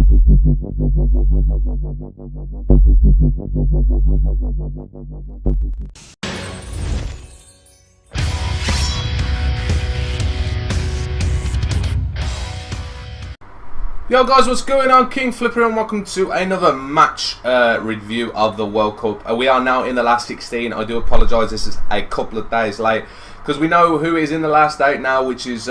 Yo guys, what's going on? Kingflipper and welcome to another match review of the World Cup. We are now in the last 16. I do apologise, this is a couple of days late because we know who is in the last 8 now, which is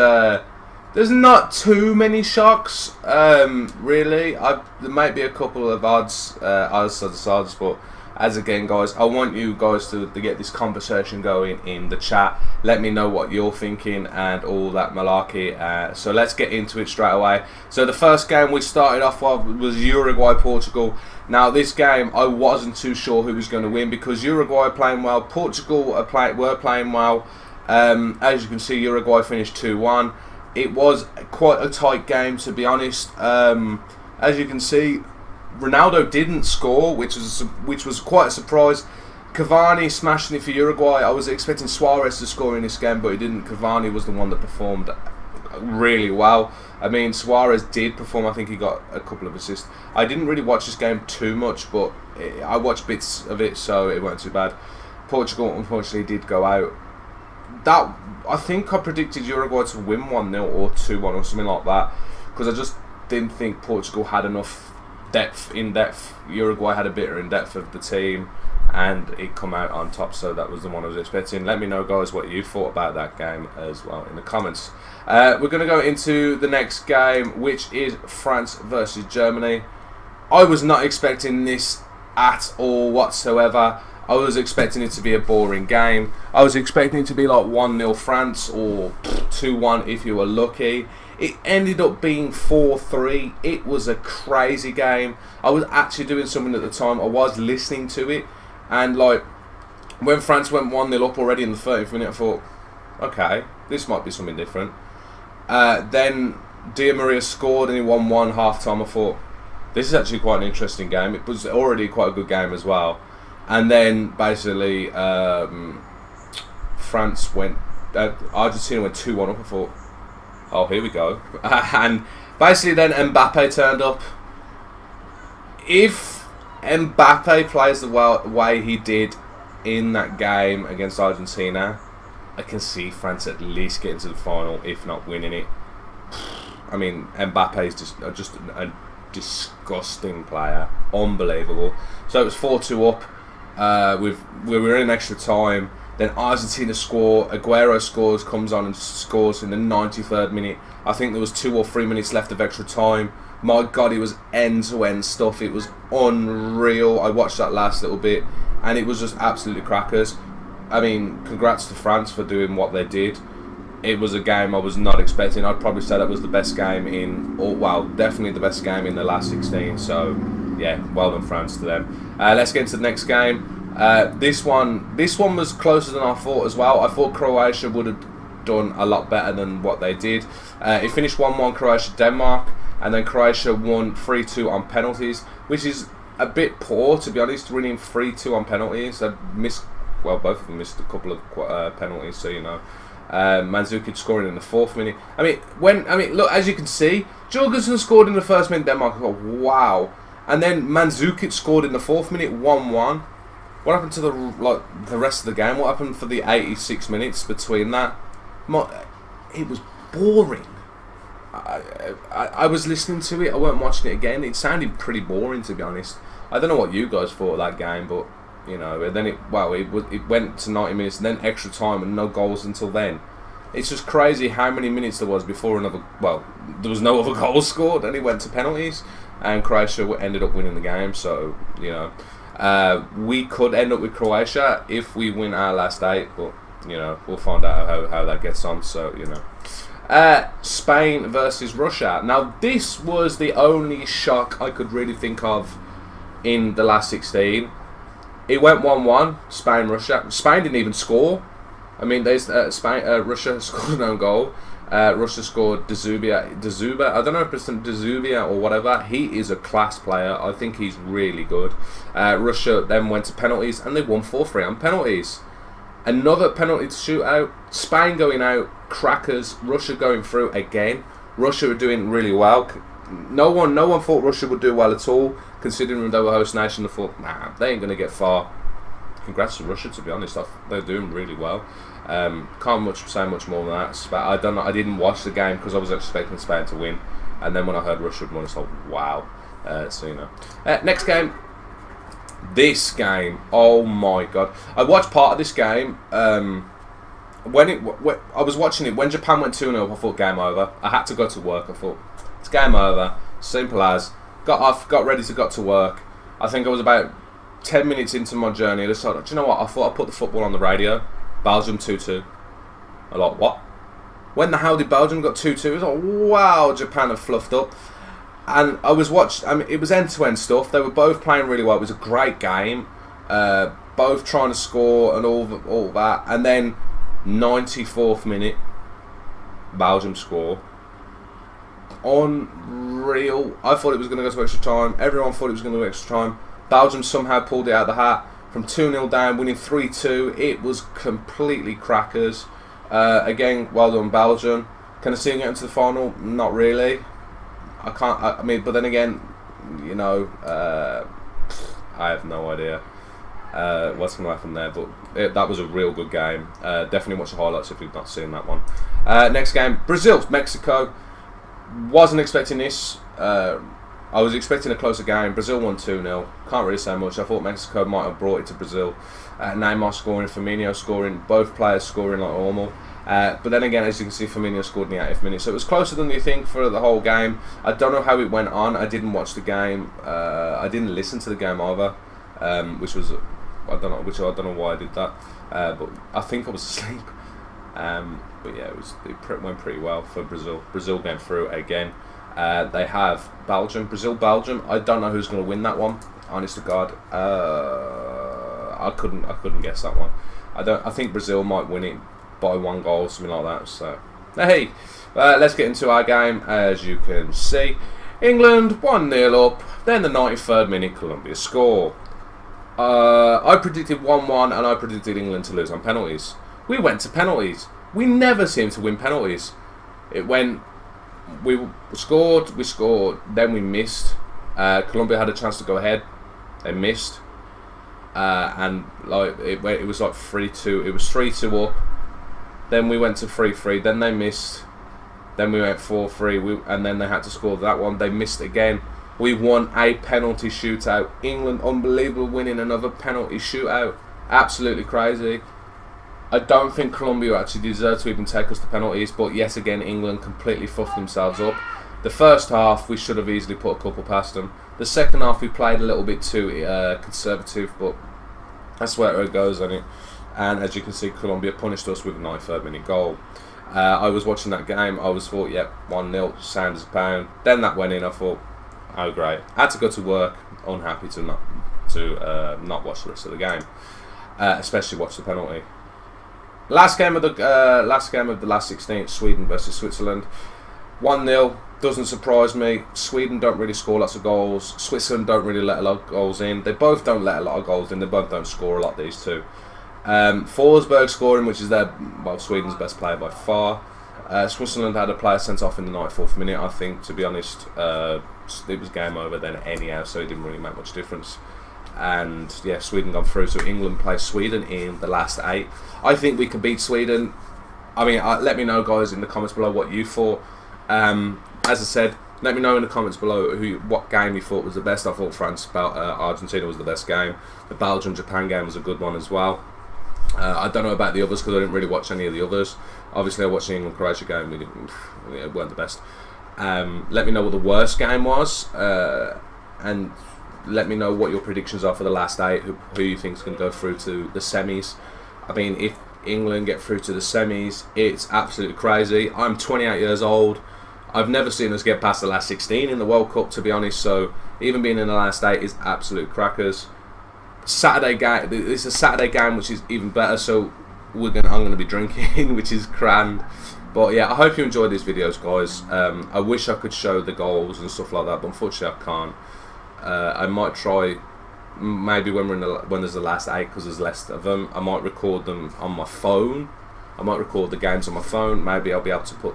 there's not too many shocks really. There might be a couple of odds but as again guys, I want you guys to get this conversation going in the chat. Let me know what you're thinking and all that malarkey. So let's get into it straight away. So the first game we started off with was Uruguay Portugal. Now this game I wasn't too sure who was going to win because Uruguay are playing well, Portugal were playing well. As you can see, Uruguay finished 2-1. It was quite a tight game, to be honest. As you can see, Ronaldo didn't score, which was quite a surprise. Cavani smashing it for Uruguay. I was expecting Suarez to score in this game, but he didn't. Cavani was the one that performed really well. I mean, Suarez did perform. I think he got a couple of assists. I didn't really watch this game too much, but I watched bits of it, so it wasn't too bad. Portugal, unfortunately, did go out. I think I predicted Uruguay to win 1-0 or 2-1 or something like that, because I just didn't think Portugal had enough in-depth. Uruguay had a bit of in-depth of the team, and it come out on top, so that was the one I was expecting. Let me know guys what you thought about that game as well in the comments. We're going to go into the next game, which is France versus Germany. I was not expecting this at all whatsoever. I was expecting it to be a boring game. I was expecting it to be like 1-0 France or 2-1 if you were lucky. It ended up being 4-3. It was a crazy game. I was actually doing something at the time. I was listening to it, and like when France went 1-0 up already in the 30th minute, I thought, okay, this might be something different. Then Di Maria scored and he won 1 half-time. I thought, this is actually quite an interesting game. It was already quite a good game as well. And then basically France went, Argentina went 2-1 up. I thought, oh, here we go. And basically then Mbappe turned up. If Mbappe plays the way he did in that game against Argentina, I can see France at least getting to the final, if not winning it. I mean, Mbappe is just a disgusting player. Unbelievable. So it was 4-2 up. We were in extra time. Then Argentina score. Aguero scores, comes on and scores in the 93rd minute. I think there was 2 or 3 minutes left of extra time. My God, it was end-to-end stuff. It was unreal. I watched that last little bit, and it was just absolutely crackers. I mean, congrats to France for doing what they did. It was a game I was not expecting. I'd probably say that was the best game definitely the best game in the last 16. So, yeah, well done France to them. Let's get into the next game. This one was closer than I thought as well. I thought Croatia would have done a lot better than what they did. It finished 1-1 Croatia-Denmark, and then Croatia won 3-2 on penalties, which is a bit poor, to be honest, winning 3-2 on penalties. Both of them missed a couple of penalties, so you know. Mandzukic scoring in the 4th minute. Look, as you can see, Jorgensen scored in the 1st minute. Denmark, I thought, wow. And then Mandzukic scored in the 4th minute, 1-1. What happened to the rest of the game? What happened for the 86 minutes between that? It was boring. I was listening to it. I weren't watching it again. It sounded pretty boring, to be honest. I don't know what you guys thought of that game, but you know. And then it went to 90 minutes, and then extra time, and no goals until then. It's just crazy how many minutes there was before another. Well, there was no other goals scored, and it went to penalties, and Croatia ended up winning the game. So you know. We could end up with Croatia if we win our last 8, but you know, we'll find out how that gets on. So you know, Spain versus Russia. Now this was the only shock I could really think of in the last 16. It went 1-1. Spain-Russia. Spain didn't even score. I mean, Russia scored an own goal. Russia scored Dzuba. I don't know if it's Dzuba or whatever. He is a class player. I think he's really good. Russia then went to penalties, and they won 4-3 on penalties. Another penalty to shoot out. Spain going out. Crackers. Russia going through again. Russia are doing really well. no one thought Russia would do well at all, considering they were host nation. They thought, nah, they ain't going to get far. Congrats to Russia, to be honest. They're doing really well. Can't say much more than that. But I don't know. I didn't watch the game because I was expecting Spain to win, and then when I heard Russia had won, I was like, wow. So you know. Next game. This game, oh my god! I watched part of this game. When I was watching it, when Japan went 2-0, I thought game over. I had to go to work. I thought it's game over. Simple as. Got off, got ready to go to work. I think I was about 10 minutes into my journey. I decided, do you know what? I thought I'd put the football on the radio. Belgium 2-2. I like, what? When the hell did Belgium got 2-2? It was like, wow, Japan have fluffed up. And I was it was end-to-end stuff. They were both playing really well. It was a great game. Both trying to score and all that. And then 94th minute, Belgium score. Unreal. I thought it was going to go to extra time. Everyone thought it was going to go to extra time. Belgium somehow pulled it out of the hat. From 2-0 down, winning 3-2. It was completely crackers. Again, well done Belgium. Can I see them get into the final? Not really. I can't. I mean, but then again, you know, I have no idea what's going to happen there. But that was a real good game. Definitely watch the highlights if you've not seen that one. Next game, Brazil, Mexico. Wasn't expecting this. I was expecting a closer game. Brazil won 2-0. Can't really say much. I thought Mexico might have brought it to Brazil. Neymar scoring, Firmino scoring, both players scoring like normal. But then again, as you can see, Firmino scored in the 80th minute. So it was closer than you think for the whole game. I don't know how it went on. I didn't watch the game. I didn't listen to the game either, which was, I don't know why I did that. But I think I was asleep. But yeah, it went pretty well for Brazil. Brazil going through again. They have Belgium, Belgium. I don't know who's going to win that one. Honest to God, I couldn't guess that one. I think Brazil might win it by 1 goal, something like that. So hey, let's get into our game. As you can see, England 1-0 up. Then the 93rd minute, Colombia score. I predicted 1-1, and I predicted England to lose on penalties. We went to penalties. We never seem to win penalties. It went. We scored, then we missed. Colombia had a chance to go ahead. They missed. And like it was like 3-2. It was 3-2 up. Then we went to 3-3. Then they missed. Then we went 4-3. And then they had to score that one. They missed again. We won a penalty shootout. England, unbelievable, winning another penalty shootout. Absolutely crazy. I don't think Colombia actually deserved to even take us to penalties, but yes, again, England completely fucked themselves up. The first half, we should have easily put a couple past them. The second half, we played a little bit too conservative, but that's where it goes, isn't it? And as you can see, Colombia punished us with a 93rd minute goal. I was watching that game, I was thought, yep, 1-0, sound as a pound. Then that went in, I thought, oh great. I had to go to work, unhappy to not watch the rest of the game, especially watch the penalty. Last game of the last 16, Sweden versus Switzerland. 1-0, doesn't surprise me. Sweden don't really score lots of goals. Switzerland don't really let a lot of goals in. They both don't let a lot of goals in. They both don't score a lot, these two. Forsberg scoring, which is Sweden's best player by far. Switzerland had a player sent off in the 94th minute. I think, to be honest, it was game over then anyhow, so it didn't really make much difference. And yeah, Sweden gone through. So England plays Sweden in the last 8. I think we can beat Sweden. I mean, let me know, guys, in the comments below what you thought. As I said, let me know in the comments below what game you thought was the best. I thought Argentina was the best game. The Belgium-Japan game was a good one as well. I don't know about the others because I didn't really watch any of the others. Obviously, I watched the England-Croatia game. We weren't the best. Let me know what the worst game was. And let me know what your predictions are for the last 8. Who you think is going to go through to the semis. I mean, if England get through to the semis, it's absolutely crazy. I'm 28 years old. I've never seen us get past the last 16 in the World Cup, to be honest. So even being in the last 8 is absolute crackers. Saturday game. It's a Saturday game, which is even better. So I'm going to be drinking, which is grand. But yeah, I hope you enjoyed these videos, guys. I wish I could show the goals and stuff like that, but unfortunately I can't. I might try, maybe when there's the last 8, because there's less of them. I might record them on my phone. I might record the games on my phone. Maybe I'll be able to put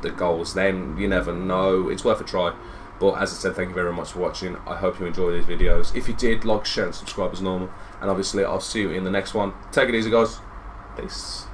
the goals, then you never know. It's worth a try. But as I said, thank you very much for watching. I hope you enjoyed these videos. If you did, like, share and subscribe as normal. And obviously I'll see you in the next one. Take it easy, guys. Peace.